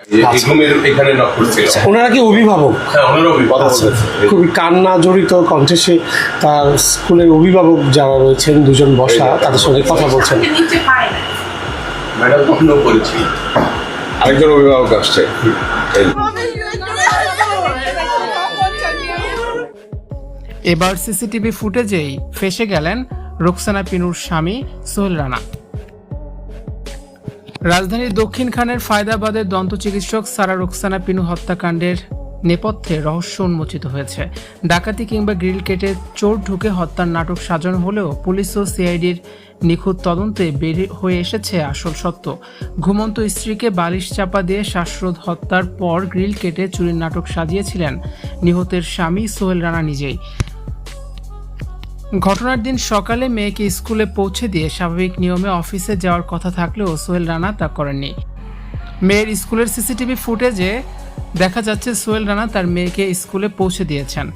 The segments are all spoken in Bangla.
এখানে নক করছিল। ওনারা কি অভিভাবক? হ্যাঁ, ওনারা অভিভাবক। খুবই কান্না জড়িত কণ্ঠে সে তার স্কুলের অভিভাবক যারা রয়েছেন দুজন বসা তাদের সঙ্গে কথা বলছেন। ম্যাডাম কখনো বলেছি আরেকজন অভিভাবক আসছে। এবার সিসিটিভি ফুটেজেই ফেঁসে গেলেন রোকসানা পিনুর স্বামী সোহেল রানা। রাজধানীর দক্ষিণখানের ফায়দাবাদের দন্ত চিকিৎসক সারা রোকসানা পিনু হত্যাকাণ্ডের নেপথ্যে রহস্য উন্মোচিত হয়েছে। ডাকাতি কিংবা গ্রিল কেটে চোর ঢুকে হত্যার নাটক সাজানো হলেও পুলিশ ও সিআইডির নিখুঁত তদন্তে বের হয়ে এসেছে আসল সত্য। ঘুমন্ত স্ত্রীকে বালিশ চাপা দিয়ে শ্বাসরোধ হত্যার পর গ্রিল কেটে চুরির নাটক সাজিয়েছিলেন নিহতের স্বামী সোহেল রানা নিজেই। ঘটনার দিন সকালে মেয়েকে স্কুলে পৌঁছে দিয়ে স্বাভাবিক নিয়মে অফিসে যাওয়ার কথা থাকলেও সোহেল রানা তা করেননি। মেয়ের স্কুলের সিসিটিভি ফুটেজে দেখা যাচ্ছে সোহেল রানা তার মেয়েকে স্কুলে পৌঁছে দিয়েছেন,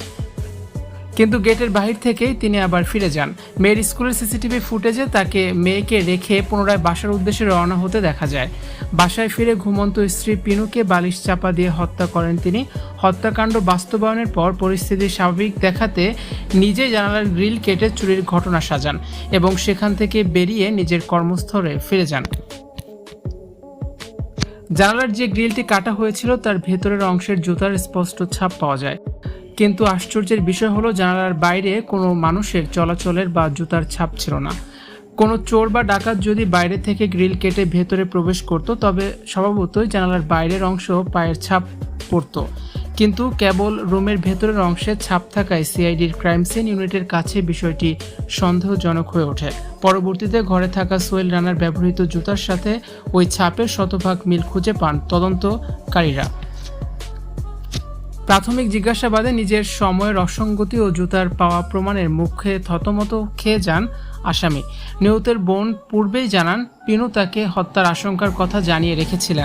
কিন্তু গেটের বাহির থেকেই তিনি আবার ফিরে যান। মেয়ের স্কুলের সিসিটিভি ফুটেজে তাকে মেয়েকে রেখে পুনরায় বাসার উদ্দেশ্যে রওনা হতে দেখা যায়। বাসায় ফিরে ঘুমন্ত স্ত্রী পিনুকে বালিশ চাপা দিয়ে হত্যা করেন তিনি। হত্যাকাণ্ড বাস্তবায়নের পর পরিস্থিতি স্বাভাবিক দেখাতে নিজেই জানালার গ্রিল কেটে চুরির ঘটনা সাজান এবং সেখান থেকে বেরিয়ে নিজের কর্মস্থলে ফিরে যান। জানালার যে গ্রিলটি কাটা হয়েছিল তার ভেতরের অংশের জুতার স্পষ্ট ছাপ পাওয়া যায়, কিন্তু আশ্চর্যের বিষয় হলো জানালার বাইরে কোনো মানুষের চলাচলের বা জুতার ছাপ ছিল না। কোনো চোর বা ডাকাত যদি বাইরে থেকে গ্রিল কেটে ভেতরে প্রবেশ করত তবে স্বভাবতই জানালার বাইরের অংশ পায়ের ছাপ পড়ত, কিন্তু কেবল রুমের ভেতরের অংশে ছাপ থাকায় সিআইডির ক্রাইম সিন ইউনিটের কাছে বিষয়টি সন্দেহজনক হয়ে ওঠে। পরবর্তীতে ঘরে থাকা সোহেল রানার ব্যবহৃত জুতার সাথে ওই ছাপের শতভাগ মিল খুঁজে পান তদন্তকারীরা। প্রাথমিক জিজ্ঞাসাবাদে নিজের সময়ের অসঙ্গতি ও জুতার পাওয়া প্রমাণের মুখে থতমত খেয়ে যান আসামি। নিহতের বোন পূর্বেই জানান পিনু তাকে হত্যার আশঙ্কার কথা জানিয়ে রেখেছিলেন।